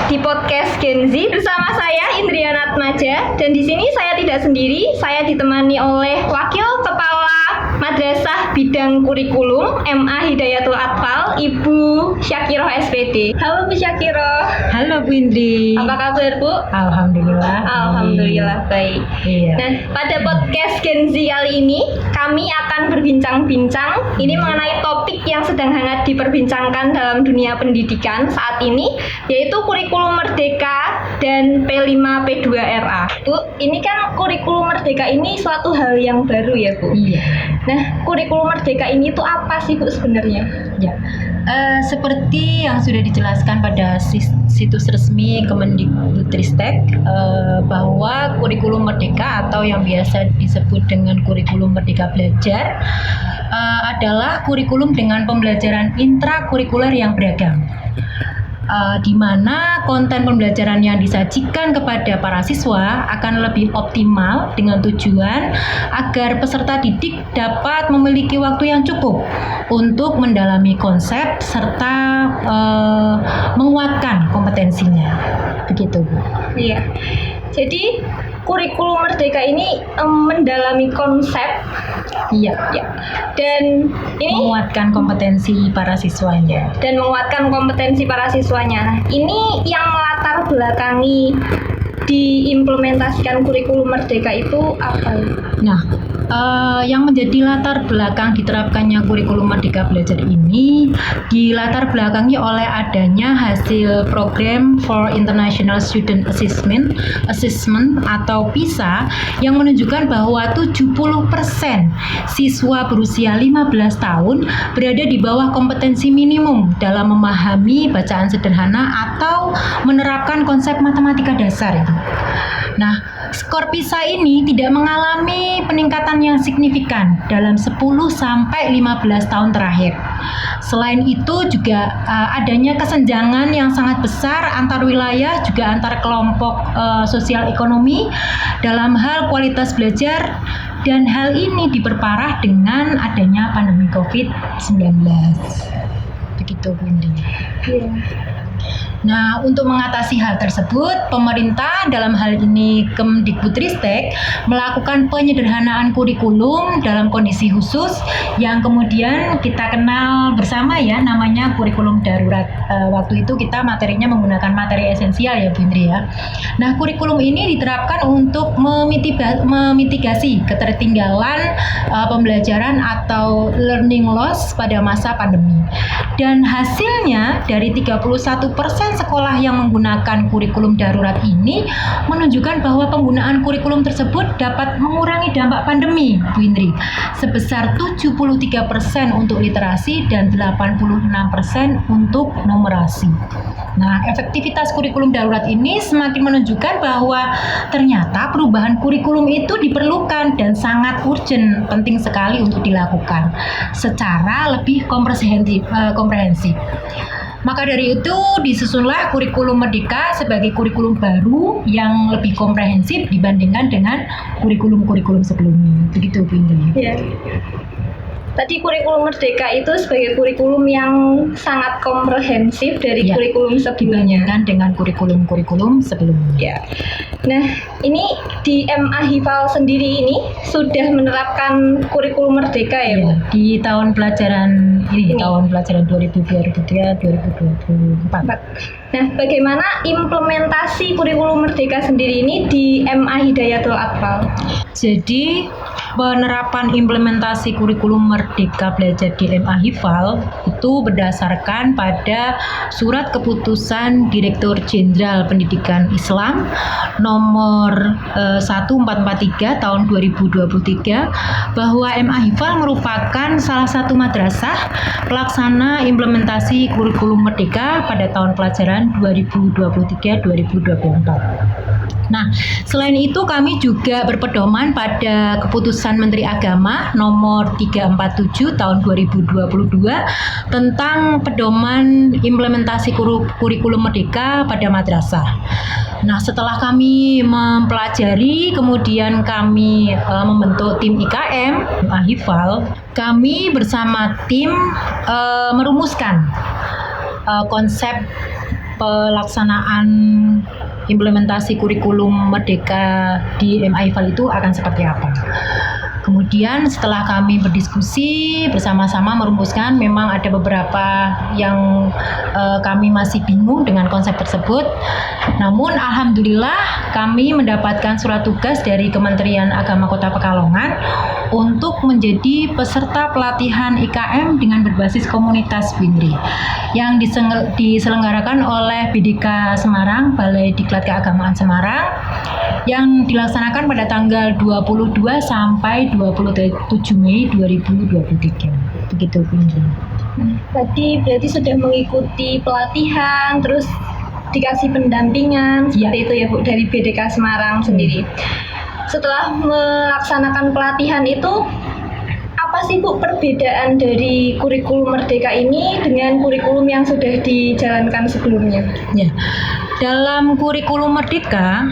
di podcast Gen Z bersama saya Indriana Atmaja, dan di sini saya tidak sendiri, saya ditemani oleh Wakil Kepala Madrasah Bidang Kurikulum MA Hidayatul Atfal, Ibu Syakiroh SPD. Halo Bu Syakiroh. Halo Bu Indri. Apa kabar Bu? Alhamdulillah. Alhamdulillah baik. Iya. Nah, pada podcast Gen Z kali ini kami akan berbincang-bincang ini mengenai topik yang sedang hangat diperbincangkan dalam dunia pendidikan saat ini, yaitu kurikulum merdeka dan P5 P2RA. Bu, ini kan kurikulum merdeka ini suatu hal yang baru ya Bu? Iya. Nah, kurikulum merdeka ini tuh apa sih Bu sebenarnya? Ya. Seperti yang sudah dijelaskan pada situs resmi Kemendikbudristek, bahwa kurikulum merdeka atau yang biasa disebut dengan kurikulum merdeka belajar adalah kurikulum dengan pembelajaran intrakurikuler yang beragam, di mana konten pembelajaran yang disajikan kepada para siswa akan lebih optimal dengan tujuan agar peserta didik dapat memiliki waktu yang cukup untuk mendalami konsep serta menguatkan kompetensinya. Begitu, Bu. Iya. Jadi kurikulum merdeka ini mendalami konsep. Iya. Ya. Dan ini menguatkan kompetensi para siswanya. Nah, ini yang melatar belakangi diimplementasikan kurikulum merdeka itu apa? Nah, yang menjadi latar belakang diterapkannya kurikulum merdeka belajar ini dilatar belakangi oleh adanya hasil program for International Student Assessment atau PISA yang menunjukkan bahwa 70% siswa berusia 15 tahun berada di bawah kompetensi minimum dalam memahami bacaan sederhana atau menerapkan konsep matematika dasar. Nah, skor PISA ini tidak mengalami peningkatan yang signifikan dalam 10 sampai 15 tahun terakhir. Selain itu juga adanya kesenjangan yang sangat besar antar wilayah juga antar kelompok sosial ekonomi dalam hal kualitas belajar, dan hal ini diperparah dengan adanya pandemi COVID-19. Begitu, Bu Indi. Iya. Nah, untuk mengatasi hal tersebut, pemerintah dalam hal ini Kemdikbudristek melakukan penyederhanaan kurikulum dalam kondisi khusus yang kemudian kita kenal bersama ya, namanya kurikulum darurat. Waktu itu kita materinya menggunakan materi esensial ya Bu Indri ya. Nah, kurikulum ini diterapkan untuk memitigasi ketertinggalan pembelajaran atau learning loss pada masa pandemi. Dan hasilnya dari 31% sekolah yang menggunakan kurikulum darurat ini menunjukkan bahwa penggunaan kurikulum tersebut dapat mengurangi dampak pandemi, Bu Indri, sebesar 73% untuk literasi dan 86% untuk numerasi. Nah, efektivitas kurikulum darurat ini semakin menunjukkan bahwa ternyata perubahan kurikulum itu diperlukan dan sangat urgent, penting sekali untuk dilakukan secara lebih komprehensif. Maka dari itu disusunlah kurikulum merdeka sebagai kurikulum baru yang lebih komprehensif dibandingkan dengan kurikulum-kurikulum sebelumnya. Begitu Bu Indri. Ya. Tadi kurikulum merdeka itu sebagai kurikulum yang sangat komprehensif dari kurikulum sebelumnya dibandingkan dengan kurikulum-kurikulum sebelumnya. Ya. Nah, ini di MA Hifal sendiri ini sudah menerapkan kurikulum merdeka ya, Bu? Di tahun pelajaran ini. Tahun pelajaran 2023-2024. Nah, bagaimana implementasi kurikulum merdeka sendiri ini di MA Hidayatul Atfal? Jadi, penerapan implementasi kurikulum merdeka belajar di MA Hifal itu berdasarkan pada surat keputusan Direktur Jenderal Pendidikan Islam nomor 1443 tahun 2023 bahwa MA Hifal merupakan salah satu madrasah pelaksana implementasi kurikulum merdeka pada tahun pelajaran 2023-2024. Nah, selain itu kami juga berpedoman pada keputusan Menteri Agama nomor 347 tahun 2022 tentang pedoman implementasi kurikulum merdeka pada madrasah. Nah, setelah kami mempelajari, kemudian kami membentuk tim IKM Hifal. Kami bersama tim merumuskan konsep pelaksanaan implementasi kurikulum Merdeka di MA-IFAL itu akan seperti apa. Kemudian setelah kami berdiskusi bersama-sama merumuskan, memang ada beberapa yang kami masih bingung dengan konsep tersebut. Namun alhamdulillah kami mendapatkan surat tugas dari Kementerian Agama Kota Pekalongan untuk menjadi peserta pelatihan IKM dengan berbasis komunitas Windri yang diselenggarakan oleh BDK Semarang, Balai Diklat Keagamaan Semarang, yang dilaksanakan pada tanggal 22 sampai 27 Mei 2023. Begitu, Windri. Tadi berarti sudah mengikuti pelatihan, terus dikasih pendampingan seperti itu ya Bu, dari BDK Semarang sendiri. Setelah melaksanakan pelatihan itu, apa sih Bu perbedaan dari kurikulum Merdeka ini dengan kurikulum yang sudah dijalankan sebelumnya? Ya, dalam kurikulum Merdeka,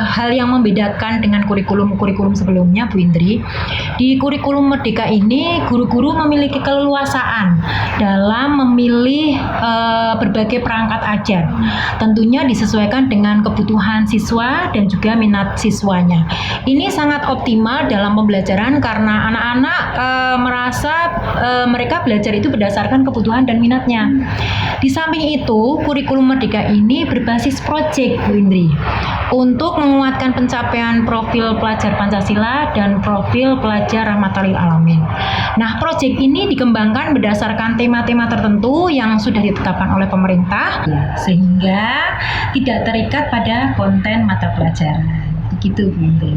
hal yang membedakan dengan kurikulum sebelumnya, Bu Indri, di kurikulum Merdeka ini guru-guru memiliki keleluasaan dalam memilih berbagai perangkat ajar. Tentunya disesuaikan dengan kebutuhan siswa dan juga minat siswanya. Ini sangat optimal dalam pembelajaran karena anak-anak merasa mereka belajar itu berdasarkan kebutuhan dan minatnya. Di samping itu, kurikulum Merdeka ini berbasis proyek, Bu Indri, untuk menguatkan pencapaian profil pelajar Pancasila dan profil pelajar rahmatan lil alamin. Nah, proyek ini dikembangkan berdasarkan tema-tema tertentu yang sudah ditetapkan oleh pemerintah, sehingga tidak terikat pada konten mata pelajaran. Begitu, Bu Indri.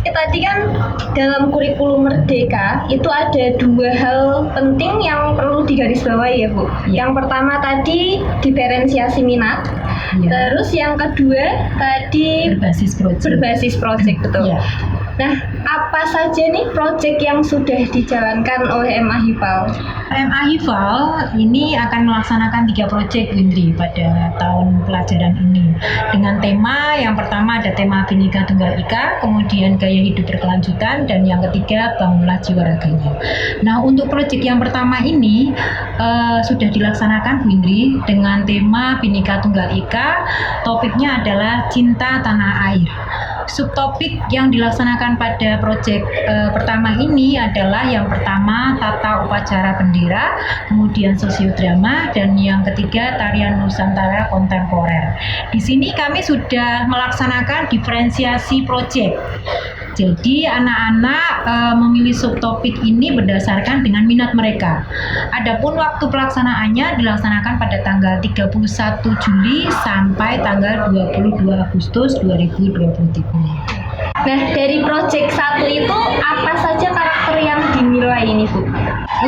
Tadi kan dalam kurikulum Merdeka itu ada dua hal penting yang perlu digarisbawahi ya Bu. Yang pertama tadi diferensiasi minat, terus yang kedua tadi berbasis proyek betul. Nah, apa saja nih proyek yang sudah dijalankan oleh MA-IFAL? MA-IFAL ini akan melaksanakan 3 proyek, Windri, pada tahun pelajaran ini. Dengan tema, yang pertama ada tema Bhinneka Tunggal Ika, kemudian gaya hidup berkelanjutan, dan yang ketiga bangunlah jiwa raganya. Nah, untuk proyek yang pertama ini sudah dilaksanakan, Windri, dengan tema Bhinneka Tunggal Ika. Topiknya adalah cinta tanah air. Subtopik yang dilaksanakan pada proyek pertama ini adalah yang pertama tata upacara bendera, kemudian sosiodrama, dan yang ketiga tarian Nusantara kontemporer. Di sini kami sudah melaksanakan diferensiasi proyek. Jadi anak-anak memilih subtopik ini berdasarkan dengan minat mereka. Adapun waktu pelaksanaannya dilaksanakan pada tanggal 31 Juli sampai tanggal 22 Agustus 2023. Nah, dari proyek 1 itu apa saja karakter yang dinilai ini Bu?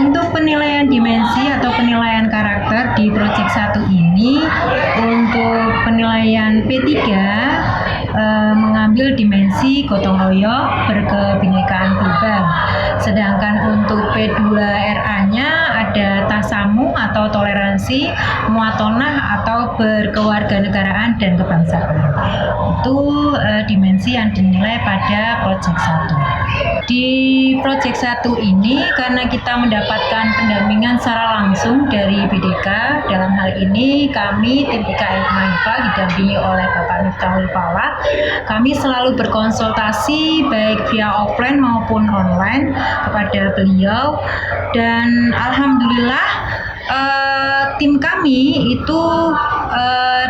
Untuk penilaian dimensi atau penilaian karakter di proyek 1 ini, untuk penilaian P3 mengambil dimensi gotong royong berkebinekaan global. Sedangkan untuk P2RA-nya ada tasamu atau toleransi, muatonah atau berkewarganegaraan dan kebangsaan. Itu dimensi yang dinilai pada proyek 1. Di proyek 1 ini karena kita mendapatkan pendampingan secara langsung dari BDK, dalam hal ini kami tim IKM MA-IFAL didampingi oleh Bapak Miftahul Fawad. Kami selalu berkonsultasi baik via offline maupun online kepada beliau, dan alhamdulillah tim kami itu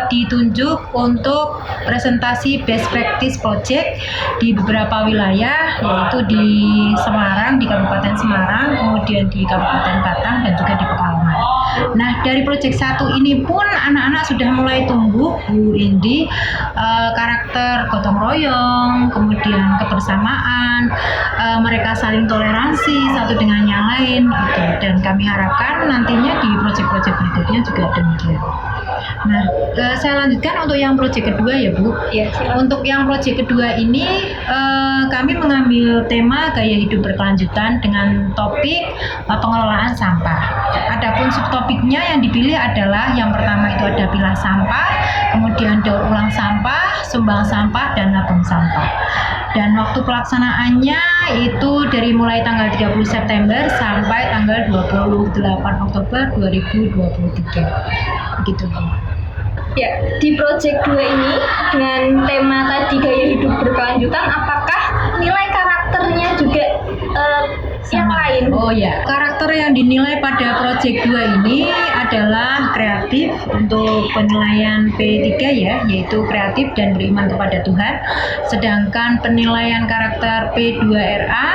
ditunjuk untuk presentasi best practice project di beberapa wilayah, yaitu di Semarang, di Kabupaten Semarang, kemudian di Kabupaten Batang, dan juga di Pekalongan. Nah, dari proyek 1 ini pun anak-anak sudah mulai tumbuh, Bu Indi, karakter gotong royong, kemudian kebersamaan, mereka saling toleransi satu dengan yang lain, gitu. Dan kami harapkan nantinya di proyek-proyek berikutnya juga demikian. Nah, saya lanjutkan untuk yang proyek kedua ya Bu. Ya, untuk yang proyek kedua ini kami mengambil tema gaya hidup berkelanjutan dengan topik pengelolaan sampah. Adapun subtopiknya yang dipilih adalah yang pertama itu ada pilah sampah, kemudian daur ulang sampah, sumbang sampah, dan nabung sampah. Dan waktu pelaksanaannya itu dari mulai tanggal 30 September sampai tanggal 28 Oktober 2023. Begitu Bu. Ya, di project 2 ini dengan tema tadi gaya hidup berkelanjutan, apakah nilai karakternya juga yang lain? Oh ya, karakter yang dinilai pada Project 2 ini adalah kreatif untuk penilaian P3 ya, yaitu kreatif dan beriman kepada Tuhan. Sedangkan penilaian karakter P2RA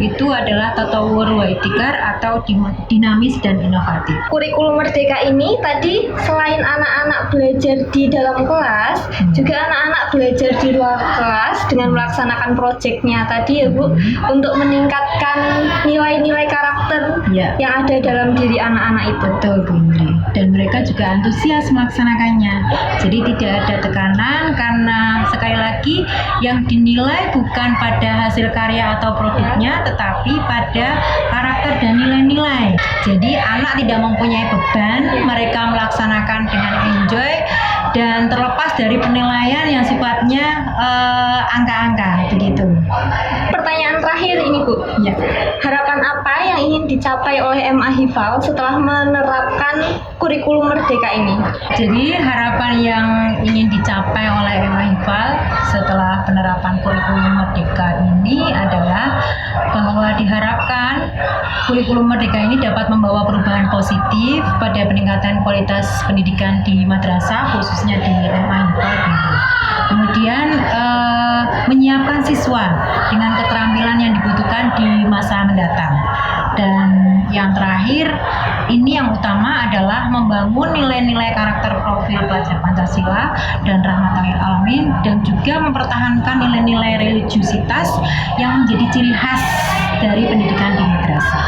itu adalah tatawur wa itikar atau dinamis dan inovatif. Kurikulum Merdeka ini tadi selain anak-anak belajar di dalam kelas, juga anak-anak belajar di luar kelas dengan melaksanakan proyeknya tadi ya Bu, untuk meningkatkan nilai-nilai karakter Ya. yang ada dalam diri anak-anak itu. Betul Bu Indri. Dan mereka juga antusias melaksanakannya. Jadi tidak ada tekanan karena sekali lagi yang dinilai bukan pada hasil karya atau produknya, tetapi pada karakter dan nilai-nilai. Jadi anak tidak mempunyai beban, mereka melaksanakan dengan enjoy dan terlepas dari penilaian yang sifatnya angka-angka begitu. Pertanyaan terakhir ini Bu, Ya. harapan apa yang ingin dicapai oleh MA Hifal setelah menerapkan kurikulum Merdeka ini? Jadi harapan yang ingin dicapai oleh MA Hifal setelah penerapan kurikulum Merdeka ini adalah bahwa diharapkan kurikulum Merdeka ini dapat membawa perubahan positif pada peningkatan kualitas pendidikan di madrasah, khususnya di MA Hifal. Kemudian menyiapkan siswa dengan keterampilan yang dibutuhkan di masa mendatang. Dan yang terakhir, ini yang utama adalah membangun nilai-nilai karakter profil pelajar Pancasila dan rahmatan lil alamin, dan juga mempertahankan nilai-nilai religiusitas yang menjadi ciri khas dari pendidikan di madrasah.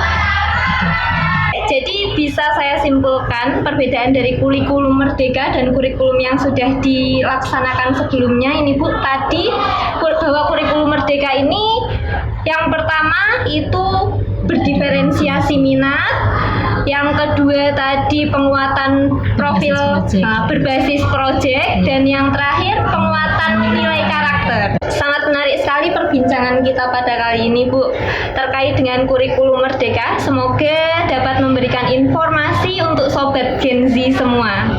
Jadi bisa saya simpulkan perbedaan dari kurikulum Merdeka dan kurikulum yang sudah dilaksanakan sebelumnya ini Bu, tadi bahwa kurikulum Merdeka ini yang pertama itu berdiferensiasi minat, yang kedua tadi penguatan profil berbasis proyek, dan yang terakhir penguatan nilai karakter. Sangat menarik sekali perbincangan kita pada kali ini Bu terkait dengan kurikulum Merdeka. Semoga dapat memberikan informasi untuk sobat Gen Z semua.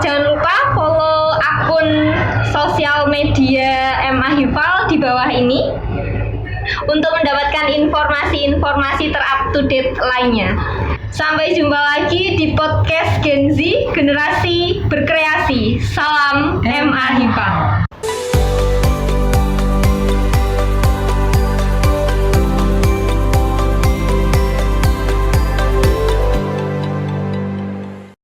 Jangan lupa follow akun sosial media MA Hifal di bawah ini untuk mendapatkan informasi-informasi ter-up-to-date lainnya. Sampai jumpa lagi di podcast Gen Z Generasi